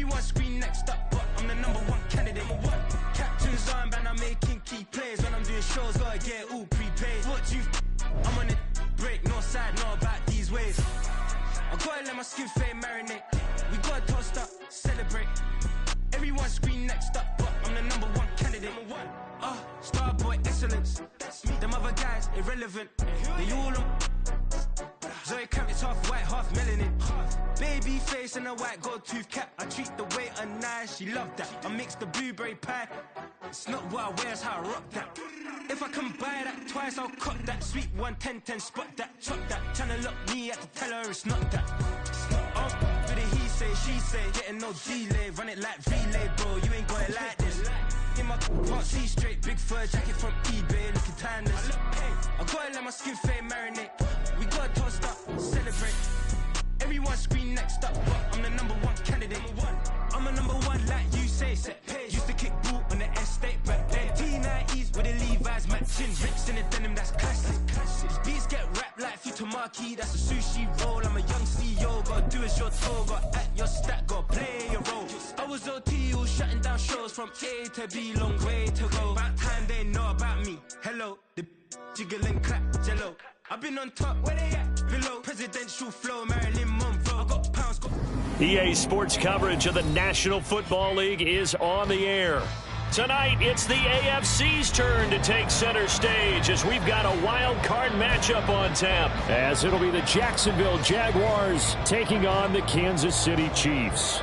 Everyone scream next up, but I'm the #1 candidate. Captain's armband, I'm making key plays. When I'm doing shows, gotta get it all prepaid. What you I'm on a break, no side, know about these ways. I gotta let my skin fade marinate. We gotta toast up, celebrate. Everyone scream next up, but I'm the #1 candidate. Starboy excellence. Them other guys irrelevant. They all on. Zoe Camp is half white, half melanin. Baby face and a white gold tooth cap. I treat the waiter nice, she loved that. I mix the blueberry pie. It's not what I wear, it's how I rock that. If I can buy that twice, I'll cut that. Sweet 110, spot that, chop that. Tryna lock me, I can tell her it's not that. For the he say, she say, getting no delay. Run it like relay, bro, you ain't got it like this. In my can't see straight, big fur jacket from eBay, looking timeless. I gotta let my skin fade marinate. We gotta toast up, celebrate. Everyone scream next up, but I'm the #1 candidate. I'm a #1 like you say, set page. Used to kick boot on the estate back then. T90s with the Levi's matching. Rips in the denim, that's classic. These beats get wrapped like Futamaki, that's a sushi roll. I'm a young CEO, gotta do as you're told. Gotta act your stat, gotta play your role. I was OT, all shutting down shows from A to B, long way to go. About time they know about me. Hello, the jiggle and clap, jello. I've been on top, where they at? Below, presidential flow, Marilyn Monroe. I got pounds, got... EA Sports coverage of the National Football League is on the air. Tonight, it's the AFC's turn to take center stage as we've got a wild card matchup on tap. As it'll be the Jacksonville Jaguars taking on the Kansas City Chiefs.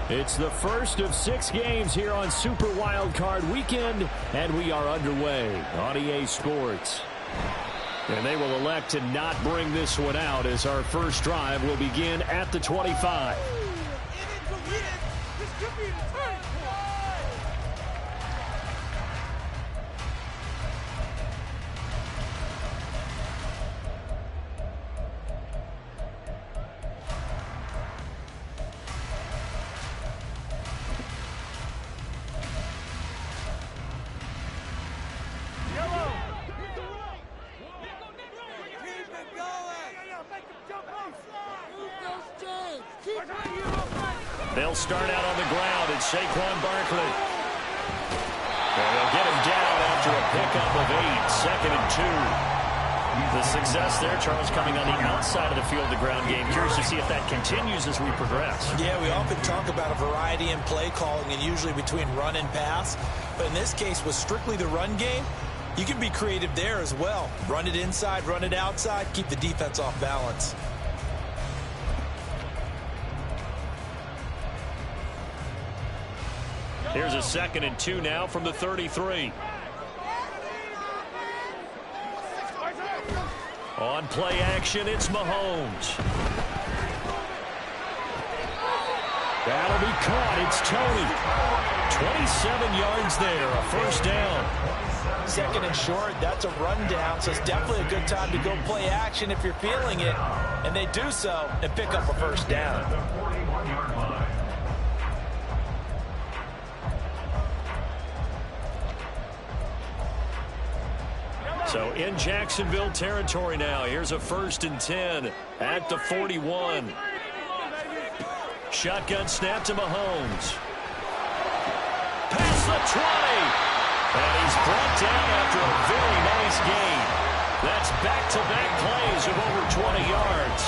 It's the first of 6 games here on Super Wildcard Weekend, and we are underway on EA Sports. And they will elect to not bring this one out as our first drive will begin at the 25. They'll start out on the ground at Saquon Barkley. And they'll get him down after a pickup of 8, 2nd and 2. The success there, Charles, coming on the outside of the field, the ground game. Curious to see if that continues as we progress. Yeah, we often talk about a variety in play calling and usually between run and pass. But in this case, with strictly the run game, you can be creative there as well. Run it inside, run it outside, keep the defense off balance. Here's a 2nd and 2 now from the 33. On play action, it's Mahomes. That'll be caught. It's Tony. 27 yards there, a first down. 2nd and short, that's a rundown, so it's definitely a good time to go play action if you're feeling it. And they do so and pick up a first down. So in Jacksonville territory now. Here's a 1st and 10 at the 41. Shotgun snap to Mahomes. Past the 20. And he's brought down after a very nice gain. That's back-to-back plays of over 20 yards.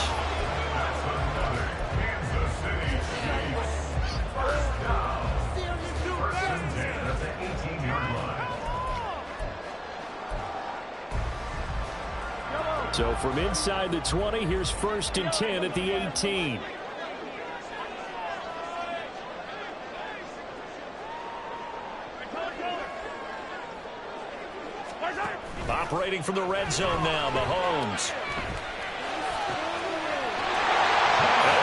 So from inside the 20, here's 1st and 10 at the 18. Operating from the red zone now, Mahomes.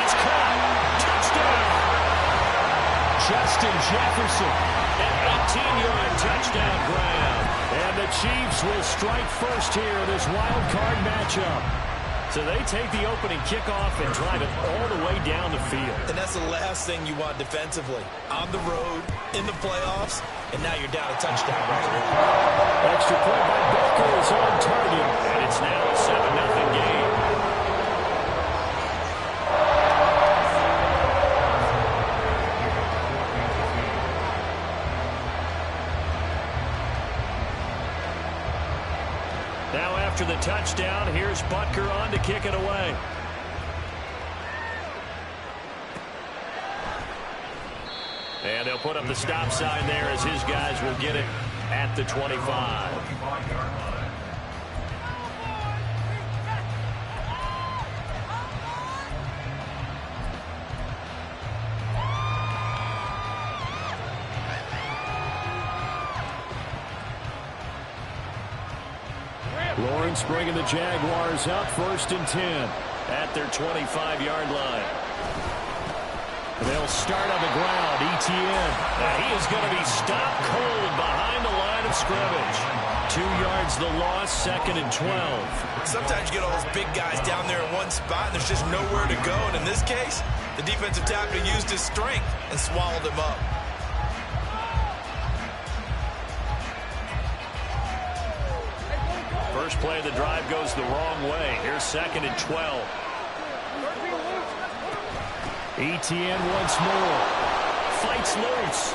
It's caught. Touchdown. Justin Jefferson. An 18-yard touchdown grab. And the Chiefs will strike first here in this wild card matchup. So they take the opening kickoff and drive it all the way down the field. And that's the last thing you want defensively. On the road, in the playoffs, and now you're down a touchdown right here. Extra point by Baker is on target, and it's now a 7-0 game. Now after the touchdown, here's Butker on to kick it away. And they'll put up the stop sign there as his guys will get it at the 25. Lawrence bringing the Jaguars up 1st and 10 at their 25-yard line. They'll start on the ground. Etienne. He is going to be stopped cold behind the line of scrimmage. 2 yards the loss, 2nd and 12. Sometimes you get all those big guys down there in one spot, and there's just nowhere to go. And in this case, the defensive tackle used his strength and swallowed him up. First play of the drive goes the wrong way. Here's 2nd and 12. Etienne once more. Fights loose.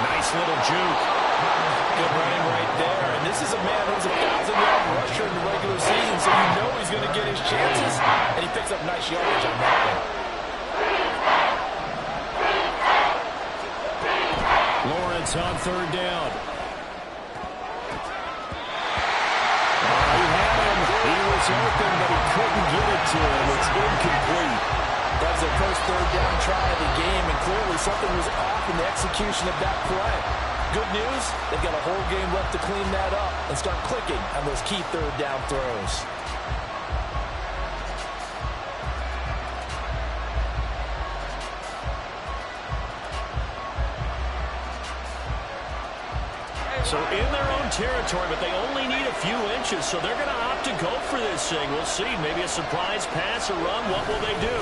Nice little juke. Good running right there. And this is a man who's a 1,000-yard rusher in the regular season, so you know he's going to get his chances. And he picks up nice yardage on that one. Lawrence on 3rd down. He was open, but he couldn't get it to him. It's incomplete. That was their first 3rd down try of the game, and clearly something was off in the execution of that play. Good news, they've got a whole game left to clean that up and start clicking on those key 3rd down throws. So in their own territory, but they only need a few inches, so they're going to opt to go for this thing. We'll see. Maybe a surprise pass or run. What will they do?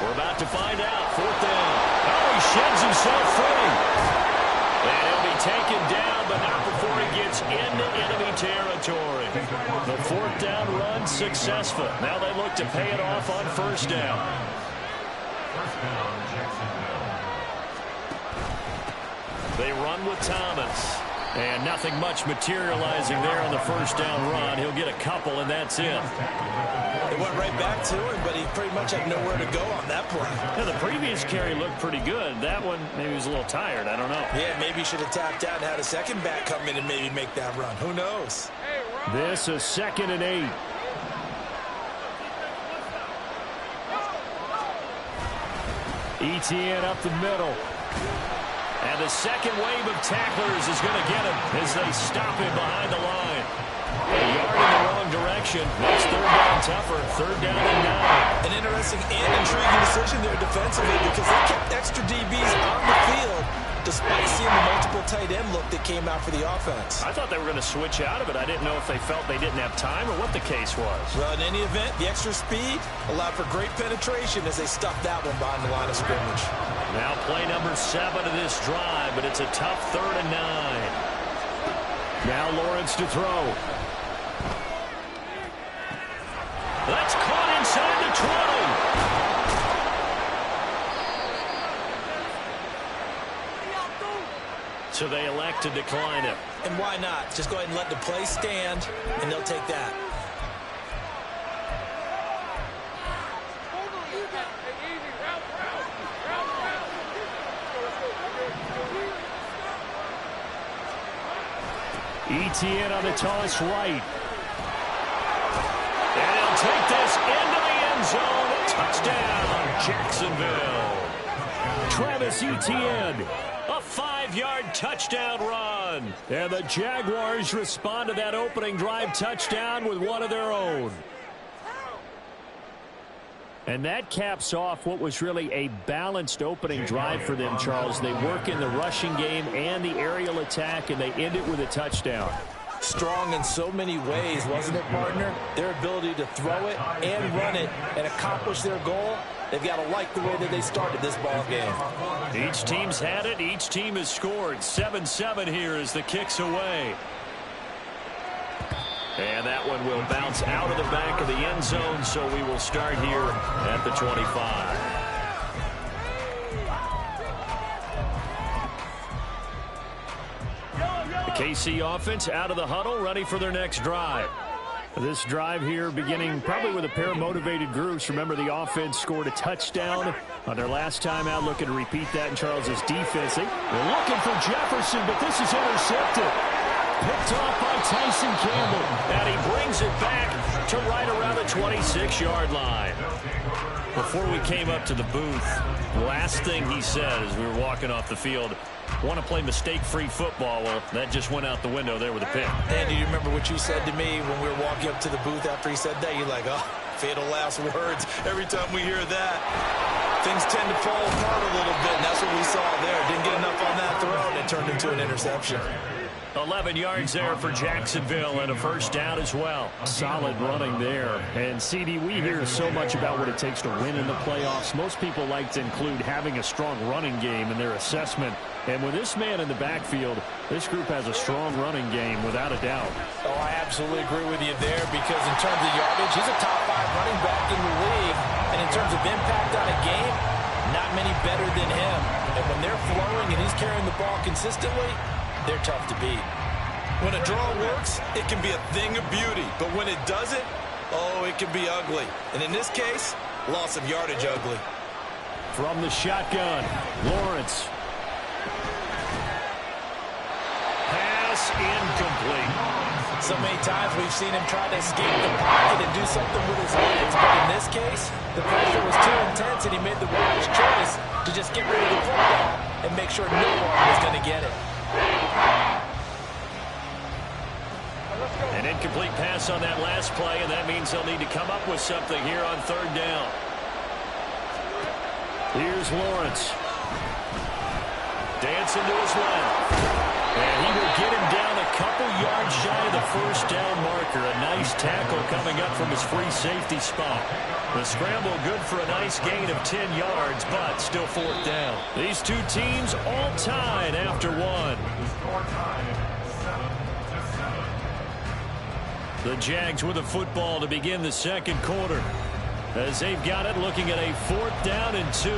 We're about to find out. 4th down. Oh, he sheds himself free. And he'll be taken down, but not before he gets into enemy territory. The 4th down run successful. Now they look to pay it off on 1st down. They run with Thomas. And nothing much materializing there on the 1st down run. He'll get a couple, and that's it. It went right back to him, but he pretty much had nowhere to go on that play. Yeah, the previous carry looked pretty good. That one, maybe he was a little tired. I don't know. Yeah, maybe he should have tapped out and had a second back come in and maybe make that run. Who knows? This is 2nd and 8. Etienne up the middle. And the second wave of tacklers is going to get him as they stop him behind the line. A yard in the wrong direction. Makes 3rd down tougher. 3rd down and 9. An interesting and intriguing decision there defensively because they kept extra DBs on the field despite seeing the multiple tight end look that came out for the offense. I thought they were going to switch out of it. I didn't know if they felt they didn't have time or what the case was. Well, in any event, the extra speed allowed for great penetration as they stuffed that one behind the line of scrimmage. Now play number 7 of this drive, but it's a tough 3rd and 9. Now Lawrence to throw. That's caught inside the 20. So they elect to decline it. And why not? Just go ahead and let the play stand, and they'll take that. Etienne on the toss right. And he'll take this into the end zone. Touchdown, Jacksonville. Travis Etienne. A 5-yard touchdown run. And the Jaguars respond to that opening drive touchdown with one of their own. And that caps off what was really a balanced opening drive for them, Charles. They work in the rushing game and the aerial attack, and they end it with a touchdown. strong in so many ways, wasn't it, partner? Their ability to throw it and run it and accomplish their goal. They've got to like the way that they started this ball game. Each team's had it. Each team has scored. 7-7 here as the kick's away. And that one will bounce out of the back of the end zone, so we will start here at the 25. The KC offense out of the huddle, ready for their next drive. This drive here beginning probably with a pair of motivated groups. Remember, the offense scored a touchdown on their last time out. Looking to repeat that in Charles's defense. They're looking for Jefferson, but this is intercepted. Picked off by Tyson Campbell. And he brings it back to right around the 26-yard line. Before we came up to the booth, the last thing he said as we were walking off the field, want to play mistake-free football. Well, that just went out the window there with a pick. And do you remember what you said to me when we were walking up to the booth after he said that? You're like, oh, fatal last words. Every time we hear that, things tend to fall apart a little bit, and that's what we saw there. Didn't get enough on that throw, and it turned into an interception. 11 yards there for Jacksonville and a first down as well. Solid running there. And, CD, we hear so much about what it takes to win in the playoffs. Most people like to include having a strong running game in their assessment. And with this man in the backfield, this group has a strong running game without a doubt. Oh, I absolutely agree with you there because in terms of yardage, he's a top 5 running back in the league. And in terms of impact on a game, not many better than him. And when they're flowing and he's carrying the ball consistently, they're tough to beat. When a draw works, it can be a thing of beauty. But when it doesn't, oh, it can be ugly. And in this case, loss of yardage ugly. From the shotgun, Lawrence. Pass incomplete. So many times we've seen him try to escape the pocket and do something with his legs. But in this case, the pressure was too intense and he made the wise choice to just get rid of the football and make sure no one was going to get it. An incomplete pass on that last play, and that means they'll need to come up with something here on third down. Here's Lawrence. Dancing to his left. And he will get him down a couple yards shy of the first down marker. A nice tackle coming up from his free safety spot. The scramble good for a nice gain of 10 yards, but still fourth down. These two teams all tied after one. The Jags with a football to begin the second quarter. As they've got it, looking at a 4th down and 2.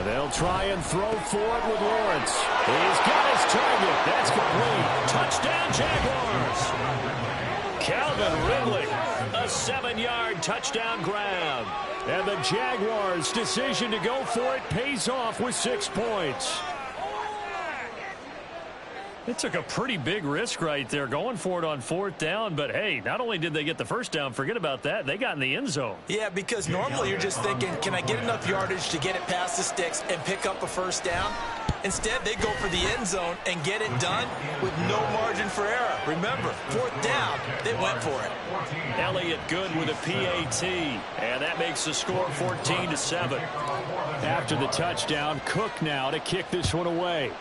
They'll try and throw for it with Lawrence. He's got his target. That's complete. Touchdown, Jaguars. Calvin Ridley, a 7-yard touchdown grab. And the Jaguars' decision to go for it pays off with 6 points. They took a pretty big risk right there going for it on 4th down. But, hey, not only did they get the first down, forget about that, they got in the end zone. Yeah, because normally you're just thinking, can I get enough yardage to get it past the sticks and pick up a first down? Instead, they go for the end zone and get it done with no margin for error. Remember, 4th down, they went for it. Elliott good with a PAT, and that makes the score 14-7. After the touchdown, Cook now to kick this one away.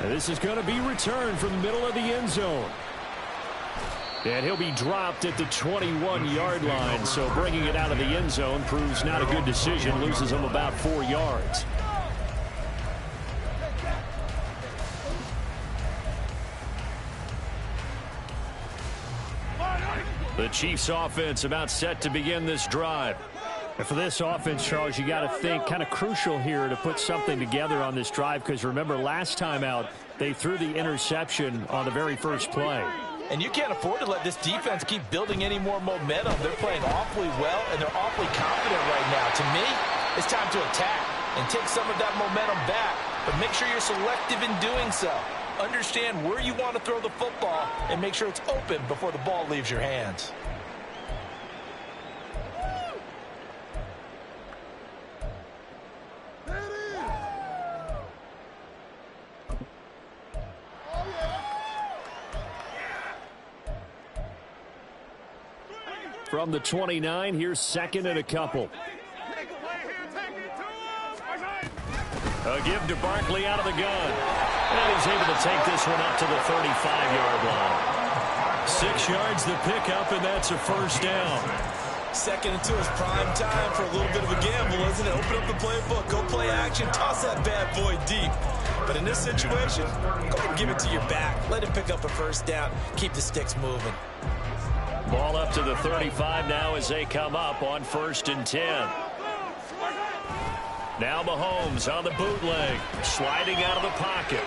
And this is going to be returned from the middle of the end zone. And he'll be dropped at the 21-yard line, so bringing it out of the end zone proves not a good decision, loses him about 4 yards. The Chiefs offense about set to begin this drive. And for this offense, Charles, you got to think kind of crucial here to put something together on this drive because remember last time out they threw the interception on the very first play. And you can't afford to let this defense keep building any more momentum. They're playing awfully well, and they're awfully confident right now. To me, it's time to attack and take some of that momentum back. But make sure you're selective in doing so. Understand where you want to throw the football and make sure it's open before the ball leaves your hands. From the 29, here's second and a couple. A give to Barkley out of the gun. And he's able to take this one up to the 35-yard line. 6 yards the pickup, and that's a first down. Second and 2 is prime time for a little bit of a gamble, isn't it? Open up the playbook, go play action, toss that bad boy deep. But in this situation, go ahead and give it to your back. Let him pick up a first down. Keep the sticks moving. Ball up to the 35 now as they come up on 1st and 10. Now Mahomes on the bootleg, sliding out of the pocket.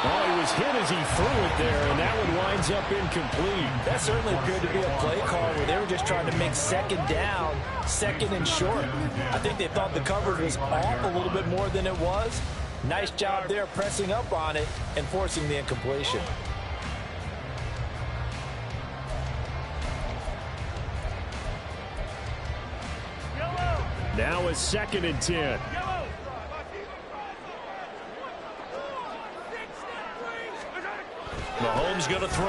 Oh, he was hit as he threw it there, and that one winds up incomplete. That certainly appeared to be a play call where they were just trying to make second down, second and short. I think they thought the coverage was off a little bit more than it was. Nice job there pressing up on it and forcing the incompletion. Now it's 2nd and 10. Mahomes going to throw.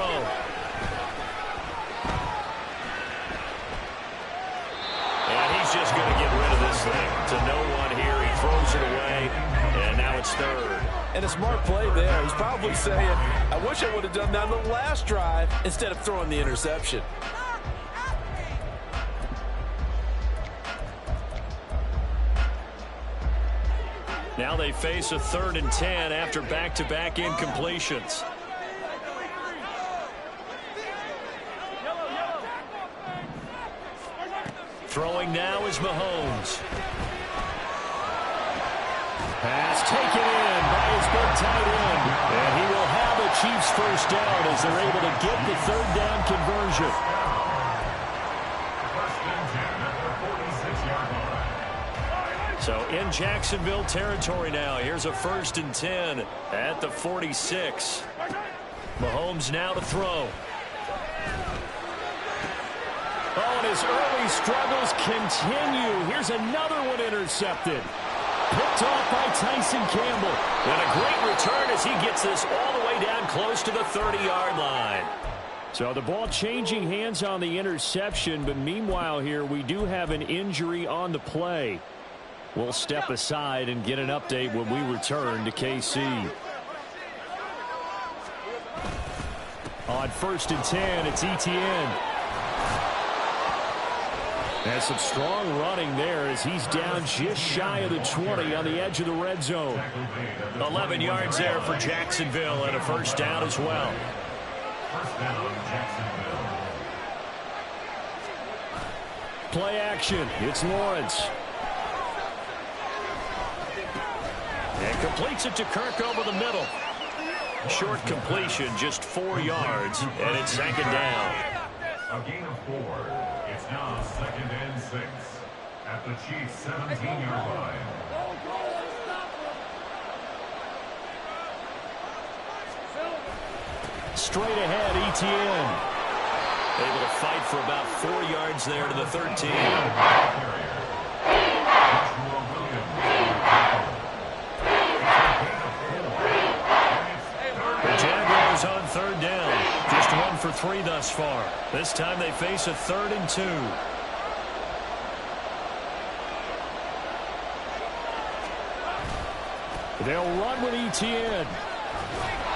And he's just going to get rid of this thing to no one here. He throws it away, and now it's 3rd. And a smart play there. He's probably saying, I wish I would have done that on the last drive instead of throwing the interception. Now they face a 3rd and 10 after back-to-back incompletions. Throwing now is Mahomes. Pass taken in by his big tight end. And he will have a Chiefs first down as they're able to get the 3rd down conversion. So in Jacksonville territory now. Here's a 1st and 10 at the 46. Mahomes now to throw. Oh, and his early struggles continue. Here's another one intercepted. Picked off by Tyson Campbell. And a great return as he gets this all the way down close to the 30-yard line. So the ball changing hands on the interception, but meanwhile here we do have an injury on the play. We'll step aside and get an update when we return to KC. On 1st and 10, it's Etienne. There's some strong running there as he's down just shy of the 20 on the edge of the red zone. 11 yards there for Jacksonville and a first down as well. Play action. It's Lawrence. And completes it to Kirk over the middle. Short completion, just 4 yards, and it's 2nd down. A gain of 4. It's now 2nd and 6 at the Chiefs' 17-yard line. Straight ahead, Etienne. Able to fight for about 4 yards there to the 13. On 3rd down. Just 1 for 3 thus far. This time they face a 3rd and 2. They'll run with Etienne.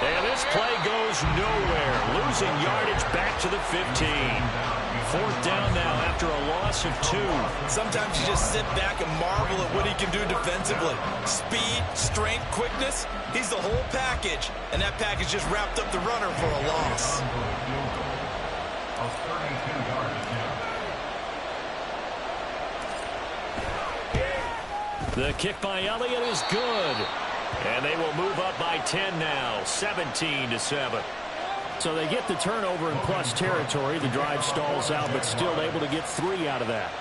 And this play goes nowhere. Losing yardage back to the 15. 4th down now after a loss of 2. Sometimes you just sit back and marvel at what he can do defensively. Speed, strength, quickness. He's the whole package. And that package just wrapped up the runner for a loss. The kick by Elliott is good. And they will move up by 10 now, 17-7. So they get the turnover in plus territory. The drive stalls out, but still able to get 3 out of that.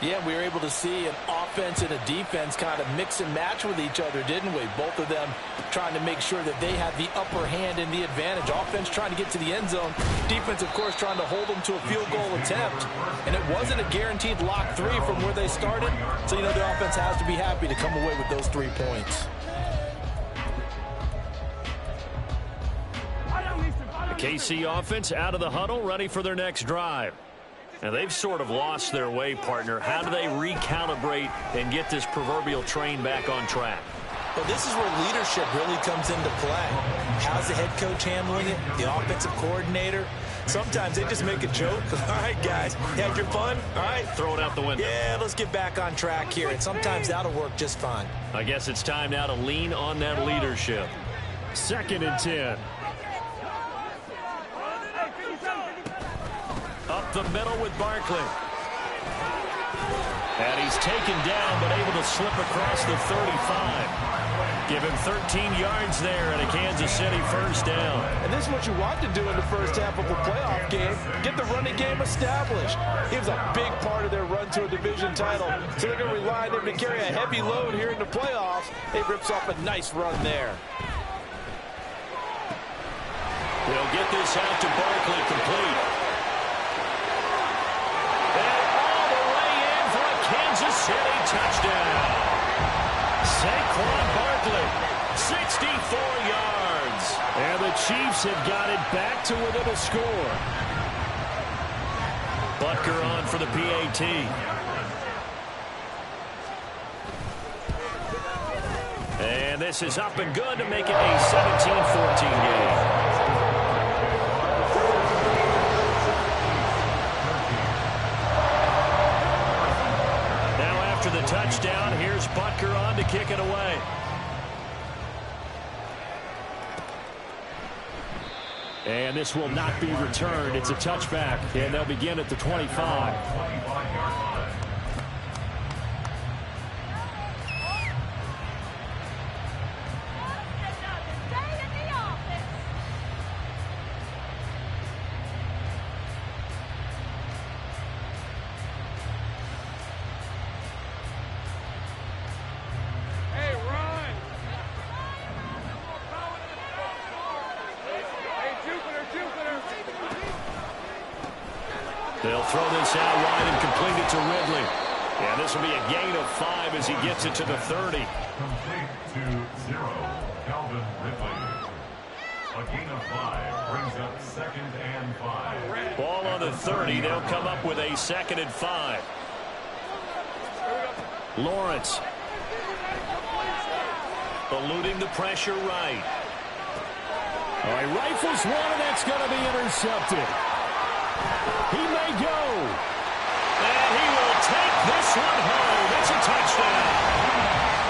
Yeah, we were able to see an offense and a defense kind of mix and match with each other, didn't we? Both of them trying to make sure that they had the upper hand and the advantage. Offense trying to get to the end zone. Defense, of course, trying to hold them to a field goal attempt. And it wasn't a guaranteed lock 3 from where they started. So, the offense has to be happy to come away with those 3 points. The KC offense out of the huddle, ready for their next drive. Now, they've sort of lost their way, partner. How do they recalibrate and get this proverbial train back on track? Well, this is where leadership really comes into play. How's the head coach handling it? The offensive coordinator? Sometimes they just make a joke. All right, guys, you had your fun? All right. Throw it out the window. Yeah, let's get back on track here. And sometimes that'll work just fine. I guess it's time now to lean on that leadership. 2nd and 10. Up the middle with Barkley. And he's taken down, but able to slip across the 35. Give him 13 yards there and a Kansas City first down. And this is what you want to do in the first half of a playoff game. Get the running game established. He was a big part of their run to a division title. So they're going to rely on him to carry a heavy load here in the playoffs. He rips off a nice run there. They'll get this out to Barkley complete. Kansas City touchdown. Saquon Barkley, 64 yards. And the Chiefs have got it back to within a score. Butker on for the PAT. And this is up and good to make it a 17-14 game. The touchdown. Here's Butker on to kick it away. And this will not be returned. It's a touchback, and they'll begin at the 25. They'll throw this out wide and complete it to Ridley. And this will be a gain of 5 as he gets it to the 30. Complete to 0, Calvin Ridley. A gain of 5 brings up 2nd and 5. Ball on the 30. They'll come up with a 2nd and 5. Lawrence. Eluding the pressure right. All right, rifles one, and that's going to be intercepted. He may go. And he will take this one home. It's a touchdown.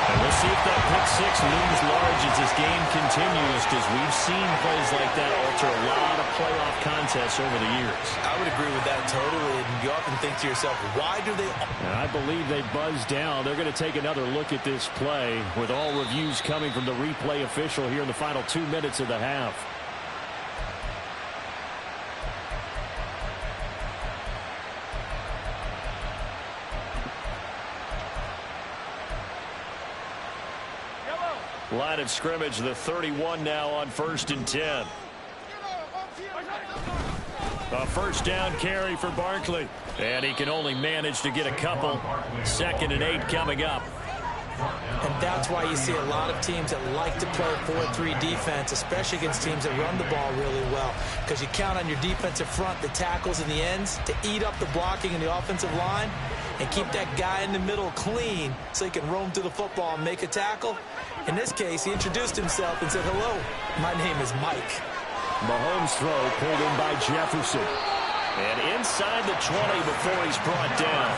And we'll see if that pick 6 looms large as this game continues, because we've seen plays like that alter a lot of playoff contests over the years. I would agree with that totally. And you often think to yourself, why do they... And I believe they buzzed down. They're going to take another look at this play, with all reviews coming from the replay official here in the final 2 minutes of the half. Line of scrimmage, the 31 now on 1st and 10. A first down carry for Barkley. And he can only manage to get a couple. 2nd and 8 coming up. And that's why you see a lot of teams that like to play 4-3 defense, especially against teams that run the ball really well. Because you count on your defensive front, the tackles and the ends, to eat up the blocking in the offensive line and keep that guy in the middle clean so he can roam through the football and make a tackle. In this case, he introduced himself and said, "Hello, my name is Mike." Mahomes' throw pulled in by Jefferson. And inside the 20 before he's brought down.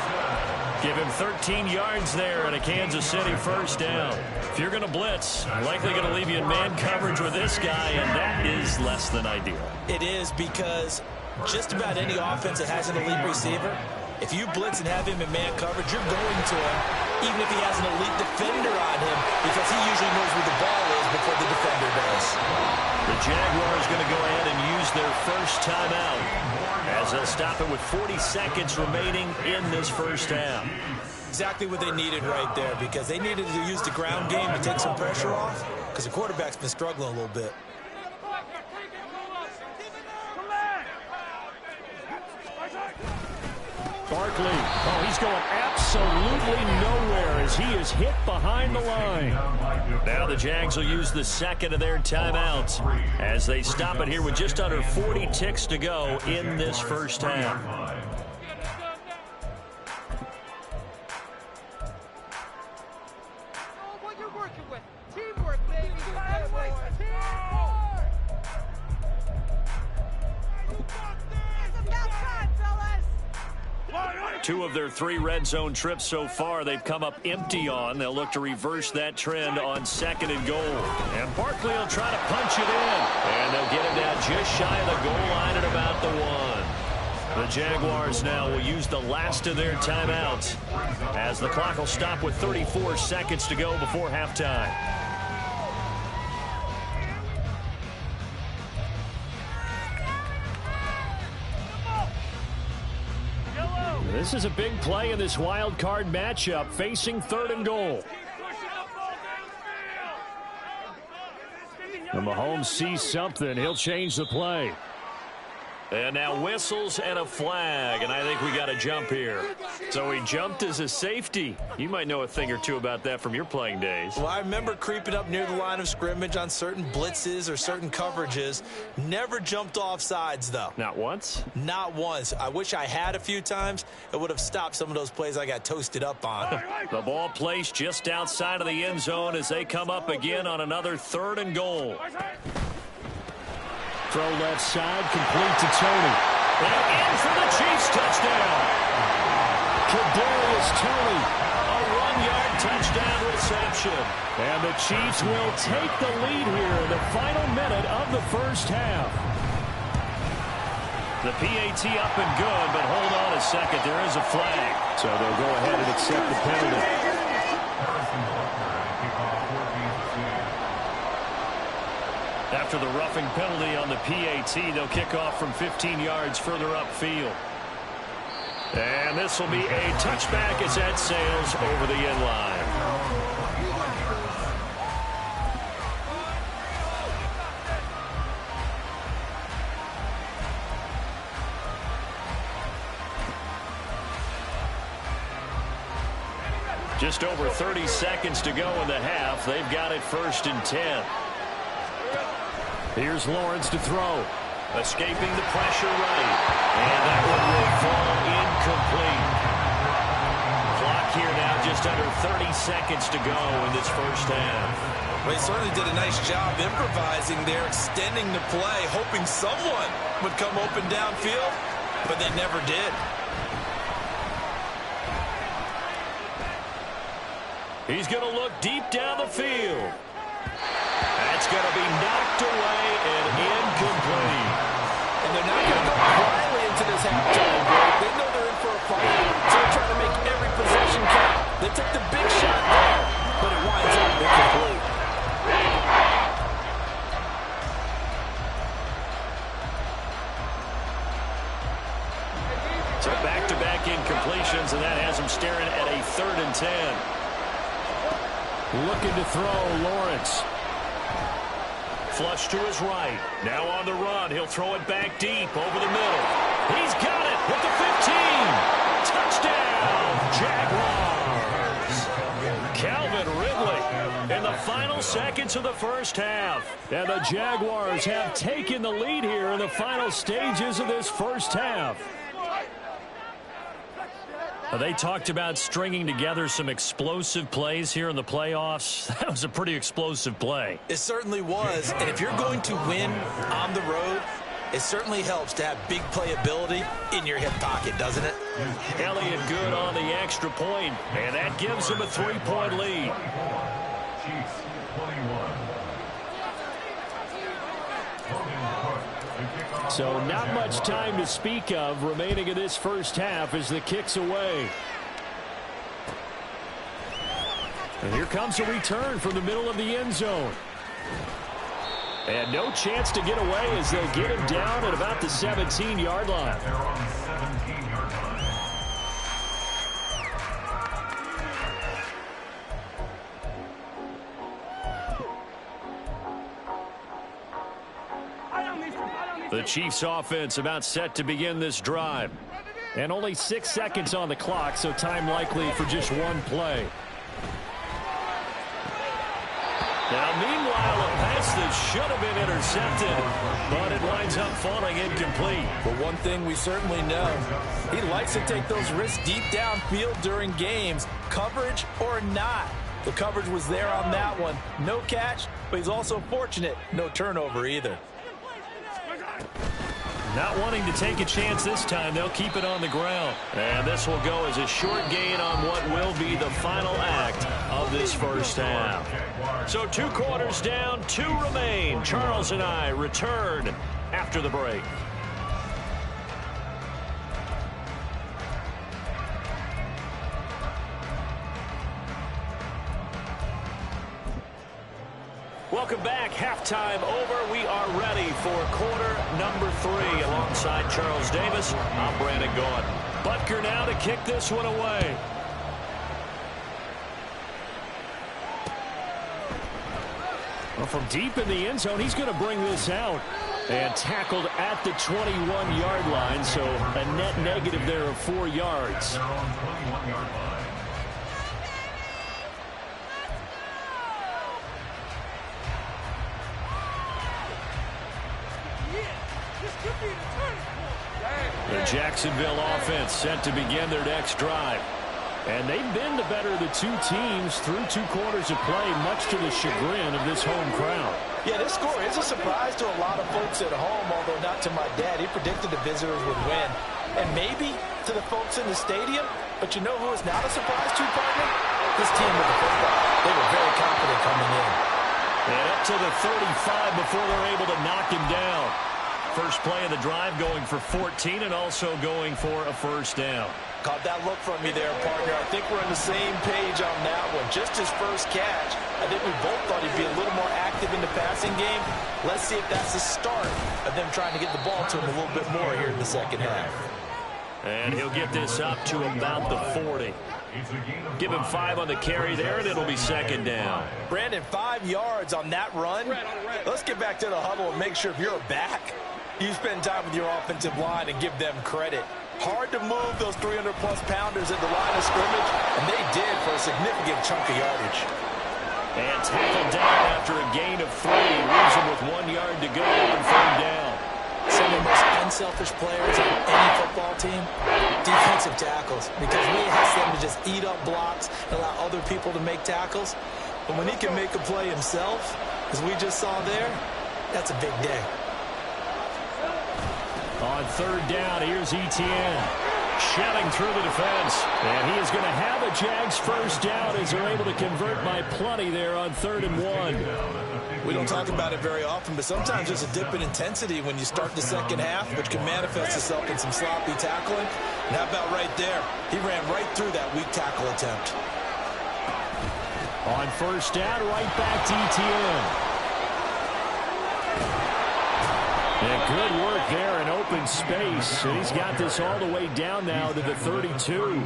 Give him 13 yards there and a Kansas City first down. If you're going to blitz, likely going to leave you in man coverage with this guy, and that is less than ideal. It is, because just about any offense that has an elite receiver, if you blitz and have him in man coverage, you're going to him, even if he has an elite defender on him, because he usually knows where the ball timeout, as they'll stop it with 40 seconds remaining in this first half. Exactly what they needed right there, because they needed to use the ground game to take some pressure off, because the quarterback's been struggling a little bit. Barkley, oh, he's going absolutely nowhere as he is hit behind the line. Now the Jags will use the second of their timeouts as they stop it here with just under 40 ticks to go in this first half. What you're working with. Teamwork, baby. Two of their 3 red zone trips so far they've come up empty on. They'll look to reverse that trend on 2nd and goal. And Barkley will try to punch it in. And they'll get it down just shy of the goal line at about the 1. The Jaguars now will use the last of their timeouts as the clock will stop with 34 seconds to go before halftime. This is a big play in this wild card matchup, facing 3rd and goal. And Mahomes sees something. He'll change the play. And now whistles and a flag, and I think we got a jump here. So he jumped as a safety. You might know a thing or two about that from your playing days. Well, I remember creeping up near the line of scrimmage on certain blitzes or certain coverages. Never jumped off sides, though. Not once? Not once. I wish I had a few times. It would have stopped some of those plays I got toasted up on. The ball placed just outside of the end zone as they come up again on another 3rd and goal. Throw left side, complete to Tony. And in for the Chiefs touchdown. Kadarius Toney. A 1-yard touchdown reception. And the Chiefs will take the lead here in the final minute of the first half. The PAT up and good, but hold on a second. There is a flag. So they'll go ahead and accept the penalty. After the roughing penalty on the PAT, they'll kick off from 15 yards further upfield. And this will be a touchback as that sails over the end line. Just over 30 seconds to go in the half. They've got it 1st and 10. Here's Lawrence to throw. Escaping the pressure right. And that one will fall incomplete. Clock here now just under 30 seconds to go in this first half. Well, he certainly did a nice job improvising there, extending the play, hoping someone would come open downfield, but they never did. He's going to look deep down the field. That's going to be knocked away and incomplete. And they're not going to go quietly into this halftime break. They know they're in for a fight, so they're trying to make every possession count. They took the big shot there, but it winds up incomplete. So back-to-back incompletions, and that has him staring at a 3rd and 10. Looking to throw, Lawrence. Flush to his right. Now on the run. He'll throw it back deep over the middle. He's got it at the 15. Touchdown, Jaguars. Calvin Ridley in the final seconds of the first half. And the Jaguars have taken the lead here in the final stages of this first half. They talked about stringing together some explosive plays here in the playoffs. That was a pretty explosive play. It certainly was. And if you're going to win on the road, it certainly helps to have big playability in your hip pocket, doesn't it? Elliott good on the extra point, and that gives him a 3-point lead. Chiefs 21. So not much time to speak of remaining in this first half as the kick's away. And here comes a return from the middle of the end zone. And no chance to get away as they'll get him down at about the 17-yard line. They're on the 17-yard line. The Chiefs offense about set to begin this drive. And only 6 seconds on the clock, so time likely for just one play. Now, meanwhile, a pass that should have been intercepted, but it winds up falling incomplete. But one thing we certainly know, he likes to take those risks deep downfield during games, coverage or not. The coverage was there on that one. No catch, but he's also fortunate. No turnover either. Not wanting to take a chance this time, they'll keep it on the ground. And this will go as a short gain on what will be the final act of this first half. So 2 quarters down, 2 remain. Charles and I return after the break. Welcome back. Halftime over. We are ready for quarter number 3. Alongside Charles Davis, I'm Brandon Gaudin. Butker now to kick this one away. Well, from deep in the end zone, he's going to bring this out. And tackled at the 21-yard line, so a net negative there of 4 yards. They're on 21-yard line. The Jacksonville offense set to begin their next drive. And they've been the better of the 2 teams through 2 quarters of play, much to the chagrin of this home crowd. Yeah, this score is a surprise to a lot of folks at home, although not to my dad. He predicted the visitors would win. And maybe to the folks in the stadium, but you know who is not a surprise to, partner? This team with the football. They were very confident coming in. And up to the 35 before they're able to knock him down. First play of the drive going for 14 and also going for a first down. Caught that look from me there, partner. I think we're on the same page on that one. Just his first catch. I think we both thought he'd be a little more active in the passing game. Let's see if that's the start of them trying to get the ball to him a little bit more here in the second half. And he'll get this up to about the 40. Give him 5 on the carry there, and it'll be second down. Brandon, 5 yards on that run. Let's get back to the huddle and make sure if you're a back, you spend time with your offensive line and give them credit. Hard to move those 300-plus pounders at the line of scrimmage, and they did for a significant chunk of yardage. And tackled down after a gain of 3. Leaves him with 1 yard to go on third down. Some of the most unselfish players on any football team, defensive tackles, because we ask them to just eat up blocks and allow other people to make tackles. But when he can make a play himself, as we just saw there, that's a big day. On third down, here's Etienne. Shelling through the defense. And he is going to have a Jags first down as they're able to convert by plenty there on 3rd and 1. We don't talk about it very often, but sometimes there's a dip in intensity when you start the second half, which can manifest itself in some sloppy tackling. And how about right there? He ran right through that weak tackle attempt. On first down, right back to Etienne. And good work there in open space. And he's got this all the way down now to the 32.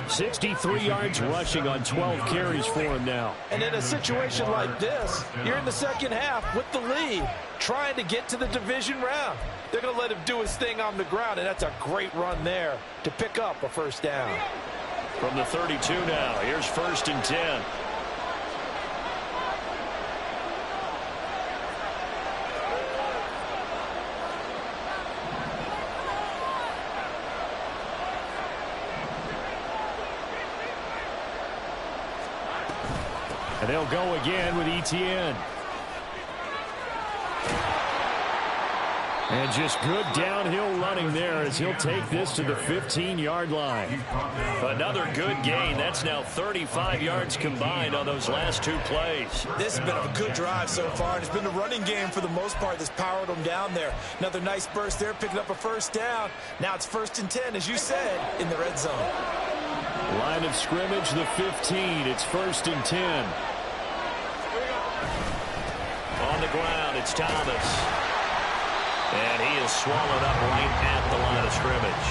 63 yards rushing on 12 carries for him now. And in a situation like this, you're in the second half with the lead, trying to get to the division round. They're going to let him do his thing on the ground, and that's a great run there to pick up a first down. From the 32 now, here's 1st and 10. And they'll go again with Etienne. And just good downhill running there as he'll take this to the 15-yard line. Another good gain. That's now 35 yards combined on those last 2 plays. This has been a good drive so far, and it's been the running game for the most part that's powered them down there. Another nice burst there, picking up a first down. Now it's 1st and 10, as you said, in the red zone. Line of scrimmage, the 15. It's 1st and 10. On on the ground. It's Thomas. And he is swallowed up right at the line of scrimmage.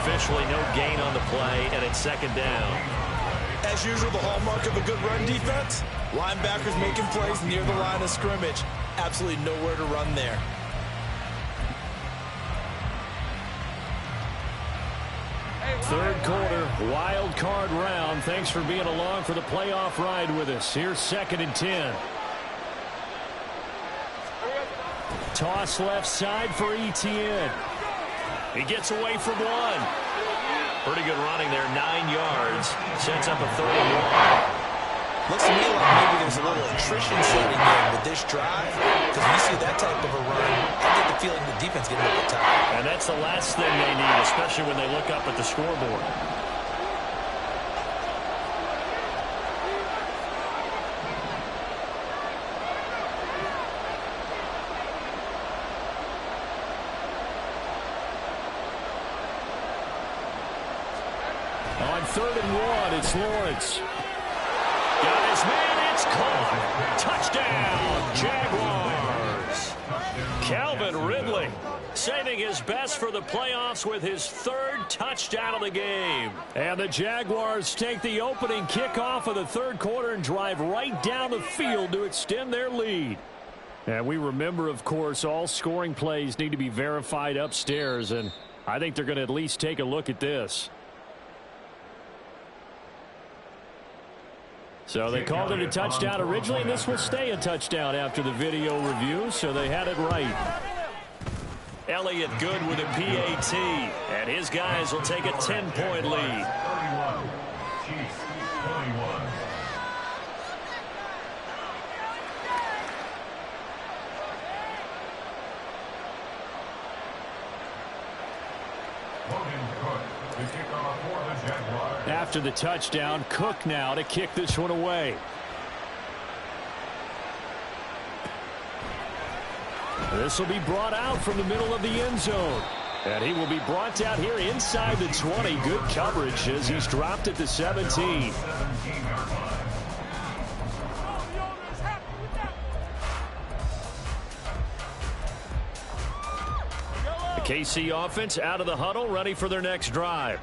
Officially no gain on the play, and it's second down. As usual, the hallmark of a good run defense, linebackers making plays near the line of scrimmage. Absolutely nowhere to run there. Third quarter, wild card round. Thanks for being along for the playoff ride with us. Here's 2nd and 10. Toss left side for Etienne. He gets away from one. Pretty good running there, 9 yards. Sets up a 31. Looks to me like maybe there's a little attrition setting in with this drive. Because when you see that type of a run, I get the feeling the defense getting a little tired. And that's the last thing they need, especially when they look up at the scoreboard. On 3rd and 1, it's Lawrence. Got his man, it's caught. Touchdown, Jaguars. Calvin Ridley saving his best for the playoffs with his 3rd touchdown of the game. And the Jaguars take the opening kickoff of the 3rd quarter and drive right down the field to extend their lead. And we remember, of course, all scoring plays need to be verified upstairs, and I think they're going to at least take a look at this. So they called it a touchdown originally, and this will stay a touchdown after the video review, so they had it right. Elliott Good with a PAT, and his guys will take a 10-point lead. 31. Chiefs 21. After the touchdown, Cook now to kick this one away. This will be brought out from the middle of the end zone. And he will be brought down here inside the 20. Good coverage as he's dropped at the 17. The KC offense out of the huddle, ready for their next drive.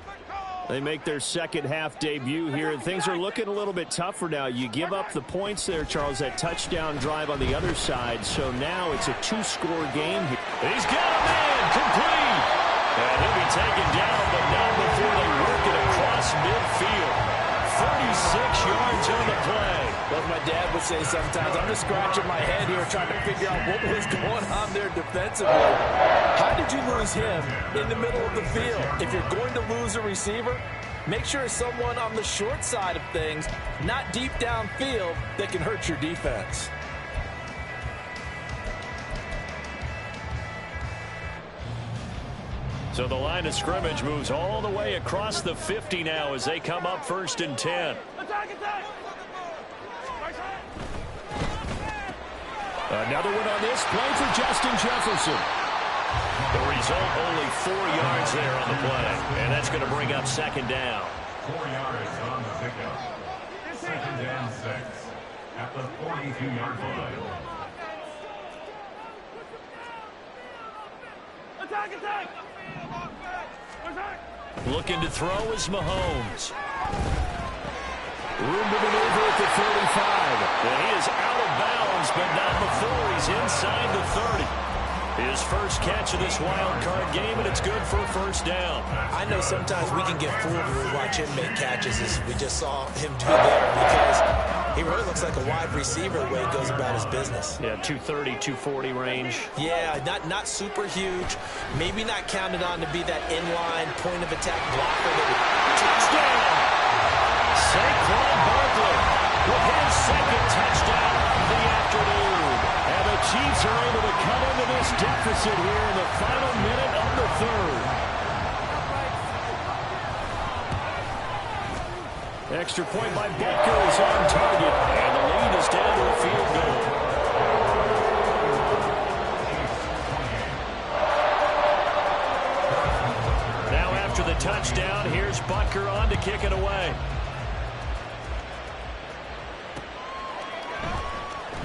They make their second half debut here, and things are looking a little bit tougher now. You give up the points there, Charles, that touchdown drive on the other side. So now it's a 2-score game. He's got a man complete. And he'll be taken down, but not before they work it across midfield. 36 yards on the play. Well, my dad would say sometimes, I'm just scratching my head here trying to figure out what was going on there defensively. How did you lose him in the middle of the field? If you're going to lose a receiver, make sure it's someone on the short side of things, not deep downfield, that can hurt your defense. So the line of scrimmage moves all the way across the 50 now as they come up 1st and 10. Another one on this play for Justin Jefferson. The result, only 4 yards there on the play. And that's going to bring up 2nd down. 4 yards on the pickup. 2nd and 6 at the 42-yard line. Looking to throw is Mahomes. Room to maneuver at the 35. And he is out of bounds, but not before he's inside the 30. His first catch of this wild card game, and it's good for a 1st down. I know sometimes we can get fooled when we watch him make catches, as we just saw him do there, because he really looks like a wide receiver the way he goes about his business. Yeah, 230, 240 range. Yeah, not super huge. Maybe not counted on to be that inline point of attack blocker. Touchdown! Saquon Barkley with his 2nd touchdown of the afternoon. And the Chiefs are able to cut into this deficit here in the final minute of the 3rd. Extra point by Baker is on target, and the lead is down to a field goal. Now after the touchdown, here's Butker on to kick it away.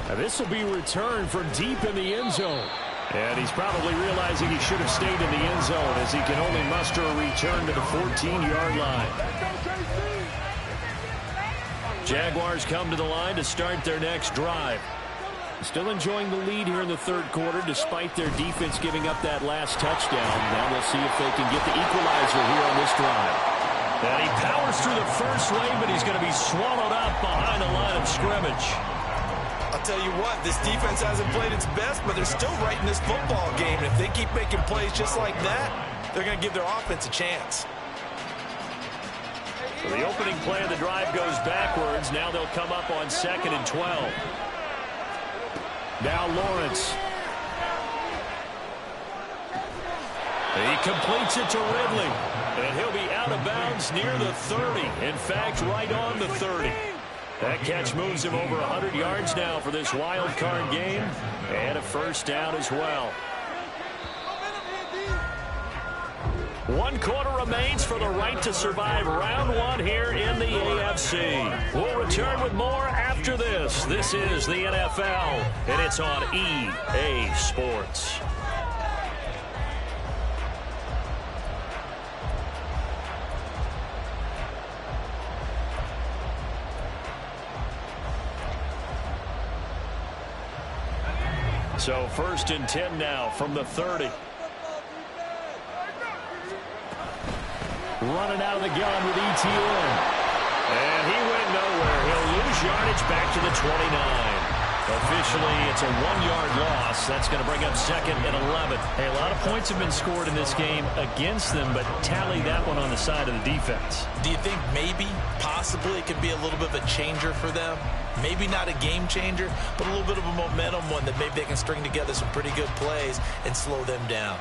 Now this will be returned from deep in the end zone. And he's probably realizing he should have stayed in the end zone as he can only muster a return to the 14-yard line. Jaguars come to the line to start their next drive. Still enjoying the lead here in the third quarter despite their defense giving up that last touchdown. Now we'll see if they can get the equalizer here on this drive. And he powers through the first lane, but he's going to be swallowed up behind the line of scrimmage. I'll tell you what, this defense hasn't played its best, but they're still right in this football game. And if they keep making plays just like that, they're going to give their offense a chance. So the opening play of the drive goes backwards. Now they'll come up on 2nd and 12. Now Lawrence. He completes it to Ridley. And he'll be out of bounds near the 30. In fact, right on the 30. That catch moves him over 100 yards now for this wild card game. And a first down as well. 1 quarter remains for the right to survive round 1 here in the AFC. We'll return with more after this. This is the NFL, and it's on EA Sports. So 1st and 10 now from the 30. Running out of the gun with ETN. And he went nowhere. He'll lose yardage back to the 29. Officially, it's a 1-yard loss. That's going to bring up 2nd and 11. Hey, a lot of points have been scored in this game against them, but tally that one on the side of the defense. Do you think maybe, possibly, it could be a little bit of a changer for them? Maybe not a game changer, but a little bit of a momentum one that maybe they can string together some pretty good plays and slow them down.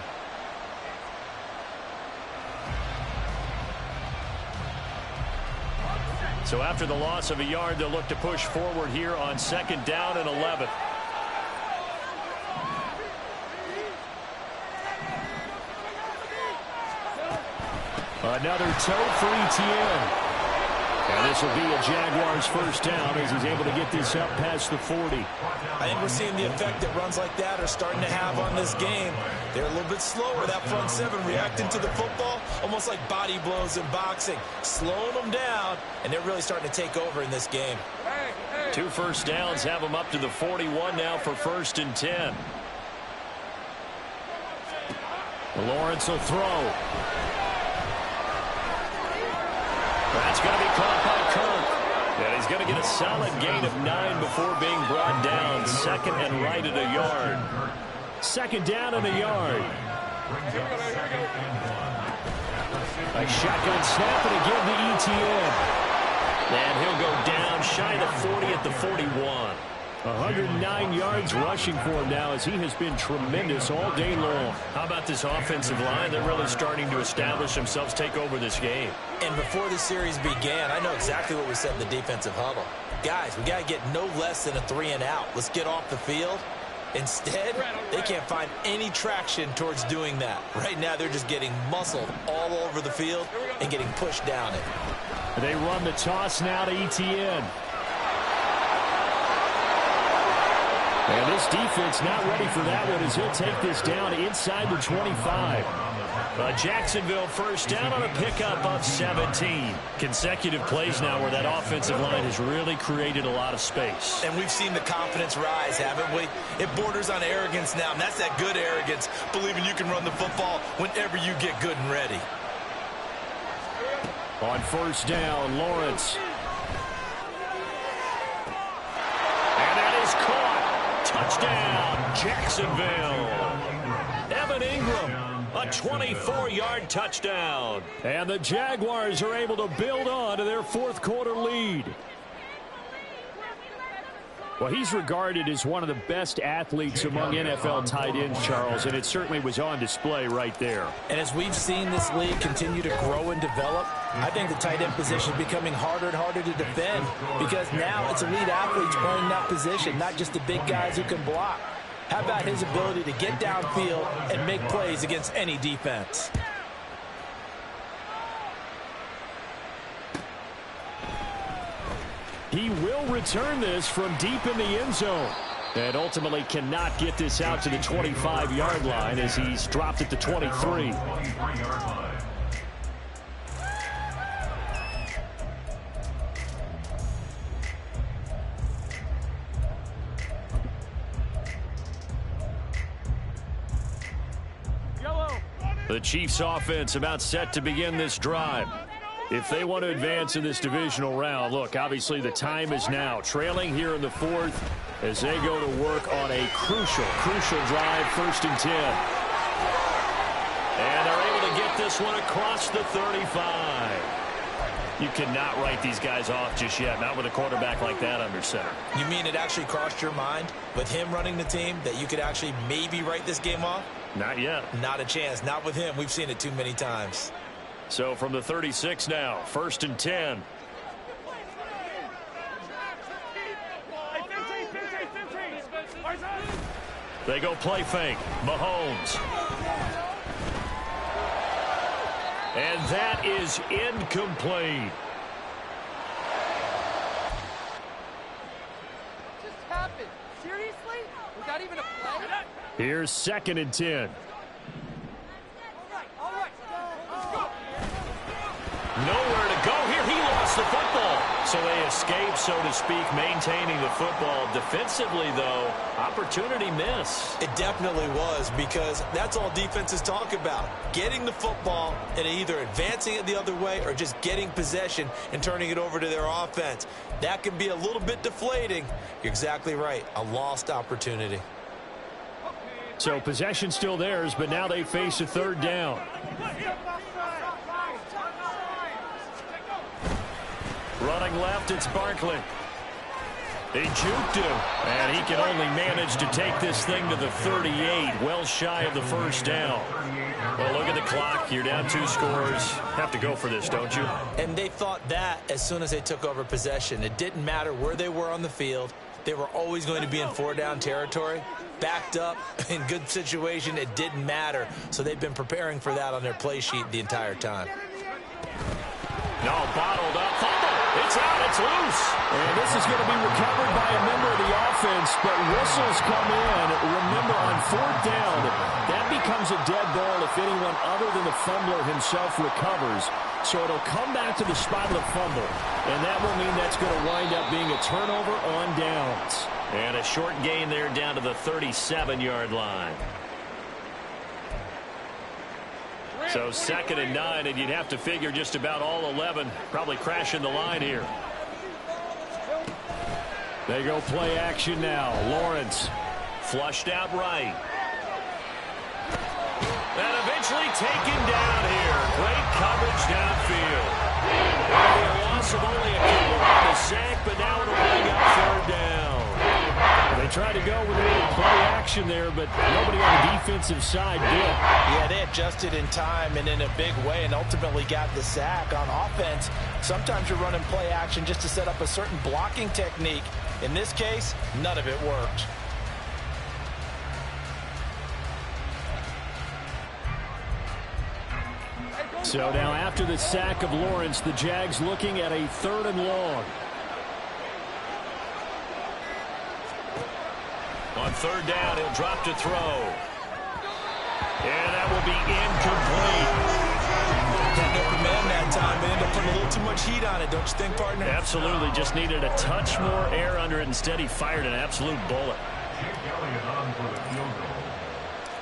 So after the loss of a yard, they'll look to push forward here on 2nd down and 11. Another toe for ETN. And this will be a Jaguars first down as he's able to get this up past the 40. I think we're seeing the effect that runs like that are starting to have on this game. They're a little bit slower, that front 7, reacting to the football, almost like body blows in boxing, slowing them down, and they're really starting to take over in this game. 2 first downs have them up to the 41 now for 1st and 10. Lawrence will throw. That's going to be caught by Kirk. And he's going to get a solid gain of 9 before being brought down. 2nd and right at a yard. 2nd down and a yard. A shotgun snap and again to ETN. And he'll go down shy of the 40 at the 41. 109 yards rushing for him now as he has been tremendous all day long. How about this offensive line? They're really starting to establish themselves, take over this game. And before the series began, I know exactly what we said in the defensive huddle. Guys, we got to get no less than a 3 and out. Let's get off the field. Instead, they can't find any traction towards doing that. Right now, they're just getting muscled all over the field and getting pushed down it. They run the toss now to ETN. And this defense not ready for that one as he'll take this down inside the 25. Jacksonville first down on a pickup of 17. Consecutive plays now where that offensive line has really created a lot of space. And we've seen the confidence rise, haven't we? It borders on arrogance now, and that's that good arrogance, believing you can run the football whenever you get good and ready. On first down, Lawrence. And that is caught. Touchdown, Jacksonville. Evan Ingram, a 24-yard touchdown. And the Jaguars are able to build on to their 4th quarter lead. Well, he's regarded as one of the best athletes among NFL tight ends, Charles, and it certainly was on display right there. And as we've seen this league continue to grow and develop, I think the tight end position is becoming harder and harder to defend because now it's elite athletes playing that position, not just the big guys who can block. How about his ability to get downfield and make plays against any defense? He will return this from deep in the end zone. And ultimately cannot get this out to the 25-yard line as he's dropped at the 23. The Chiefs offense about set to begin this drive. If they want to advance in this divisional round, look, obviously the time is now. Trailing here in the fourth as they go to work on a crucial drive, 1st and 10. And they're able to get this one across the 35. You cannot write these guys off just yet, not with a quarterback like that under center. You mean it actually crossed your mind with him running the team that you could actually maybe write this game off? Not yet. Not a chance. Not with him. We've seen it too many times. So from the 36 now, 1st and 10. They go play fake. Mahomes. And that is incomplete. What just happened? Seriously? Without even a play? Here's 2nd and 10. All right, let's go. Nowhere to go here. He lost the football. So they escape, so to speak, maintaining the football. Defensively, though, opportunity miss. It definitely was, because that's all defenses talk about. Getting the football and either advancing it the other way or just getting possession and turning it over to their offense. That can be a little bit deflating. You're exactly right. A lost opportunity. So possession still theirs, but now they face a 3rd down. Running left, it's Barkley. They juked him, and he can only manage to take this thing to the 38, well shy of the 1st down. Well, look at the clock. You're down 2 scores. Have to go for this, don't you? And they thought that as soon as they took over possession. It didn't matter where they were on the field. They were always going to be in 4-down territory. Backed up, in good situation, it didn't matter. So they've been preparing for that on their play sheet the entire time. No, bottled up. Fumble. It's out. It's loose. And this is going to be recovered by a member of the offense, but whistles come in. Remember, on 4th down, that becomes a dead ball if anyone other than the fumbler himself recovers. So it'll come back to the spot of the fumble, and that will mean that's going to wind up being a turnover on downs. And a short gain there down to the 37-yard line. So 2nd and 9, and you'd have to figure just about all 11 probably crashing the line here. They go play action now. Lawrence flushed out right. And eventually taken down here. Great coverage downfield. That'll be a loss of only a couple on the sack, but now it'll bring up 3rd down. They tried to go with a little play action there, but nobody on the defensive side did. Yeah, they adjusted in time and in a big way and ultimately got the sack. On offense, sometimes you're running play action just to set up a certain blocking technique. In this case, none of it worked. So now after the sack of Lawrence, the Jags looking at a 3rd and long. On 3rd down, he'll drop to throw. And that will be incomplete. Had no command that time, but ended up putting a little too much heat on it, don't you think, partner? Absolutely. Just needed a touch more air under it. Instead, he fired an absolute bullet. Chip Elliott on for the field goal.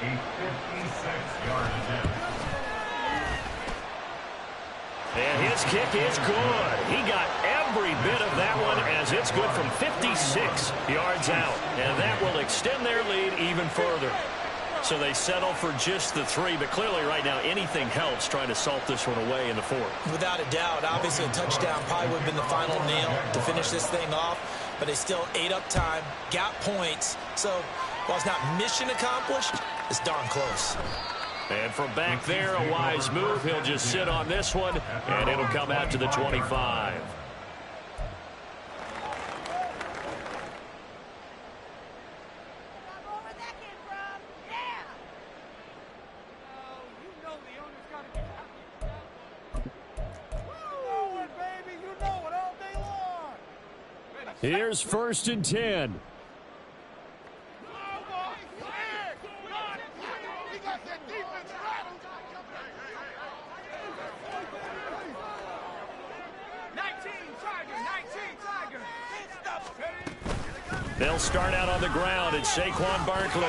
A 56-yard attempt. And his kick is good. He got every bit of that one as it's good from 56 yards out. And that will extend their lead even further. So they settle for just the 3, but clearly right now anything helps trying to salt this one away in the 4th. Without a doubt, obviously a touchdown probably would have been the final nail to finish this thing off, but they still ate up time, got points. So while it's not mission accomplished, it's darn close. And from back there, a wise move. He'll just sit on this one, and it'll come out to the 25. Here's 1st and 10. They'll start out on the ground. It's Saquon Barkley.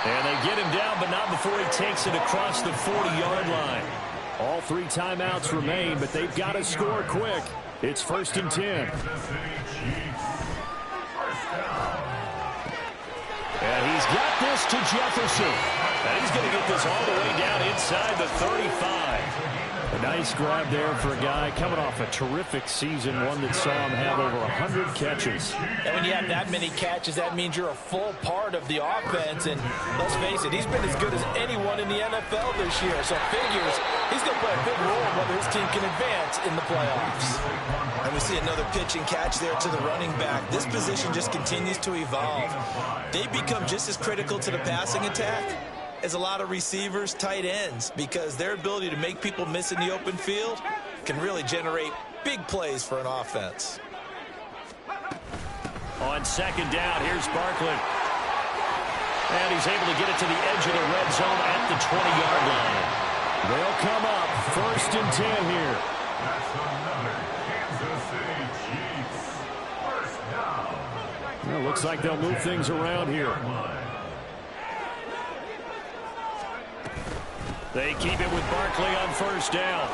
And they get him down, but not before he takes it across the 40-yard line. All 3 timeouts remain, but they've got to score quick. It's 1st and 10. And he's got this to Jefferson. And he's going to get this all the way down inside the 35. A nice grab there for a guy coming off a terrific season, one that saw him have over 100 catches. And when you have that many catches, that means you're a full part of the offense. And let's face it, he's been as good as anyone in the NFL this year. So figures he's going to play a big role in whether his team can advance in the playoffs. And we see another pitch and catch there to the running back. This position just continues to evolve. They become just as critical to the passing attack as a lot of receivers, tight ends, because their ability to make people miss in the open field can really generate big plays for an offense. On 2nd down, here's Barkley. And he's able to get it to the edge of the red zone at the 20-yard line. They'll come up 1st and 10 here. That's another Kansas City Chiefs. First down. Well, looks like they'll move things around here. They keep it with Barkley on 1st down.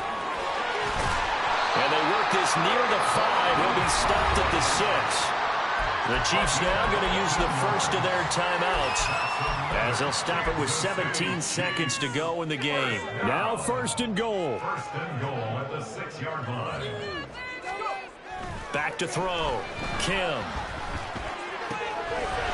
And they work this near the 5. He'll be stopped at the 6. The Chiefs now going to use the first of their timeouts as they'll stop it with 17 seconds to go in the game. Now 1st and goal. 1st and goal at the 6-yard line. Back to throw. Kim.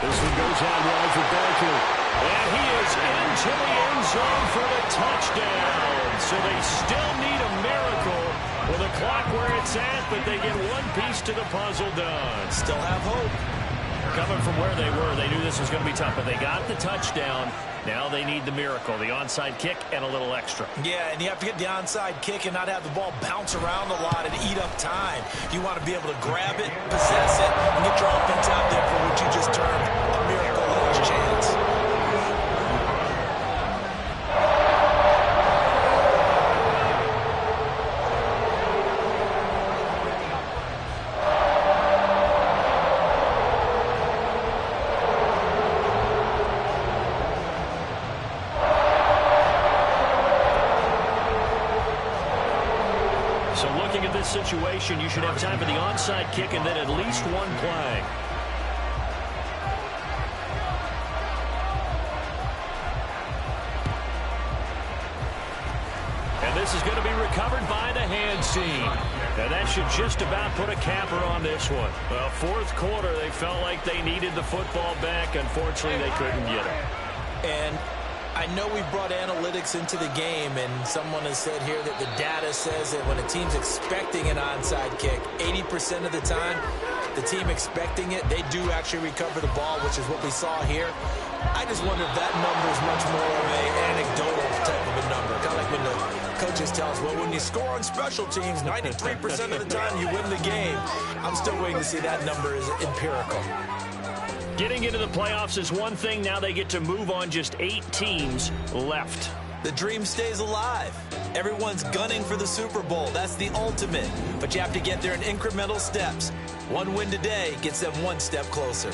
This one goes out wide for Barkley. And he is into the end zone for the touchdown. So they still need a miracle with the clock where it's at, but they get one piece to the puzzle done. Still have hope. Coming from where they were, they knew this was going to be tough, but they got the touchdown. Now they need the miracle, the onside kick and a little extra. Yeah, and you have to get the onside kick and not have the ball bounce around a lot and eat up time. You want to be able to grab it, possess it, and get your offense out there for what you just termed a miracle last chance. Situation, you should have time for the onside kick and then at least one play. And this is going to be recovered by the hand team. And that should just about put a capper on this one. Well, 4th quarter, they felt like they needed the football back. Unfortunately, they couldn't get it. And I know we brought analytics into the game, and someone has said here that the data says that when a team's expecting an onside kick, 80% of the time, the team expecting it, they do actually recover the ball, which is what we saw here. I just wonder if that number is much more of an anecdotal type of a number. Kind of like when the coaches tell us, well, when you score on special teams, 93% of the time you win the game. I'm still waiting to see that number is empirical. Getting into the playoffs is one thing. Now they get to move on. Just 8 teams left. The dream stays alive. Everyone's gunning for the Super Bowl. That's the ultimate. But you have to get there in incremental steps. One win today gets them one step closer.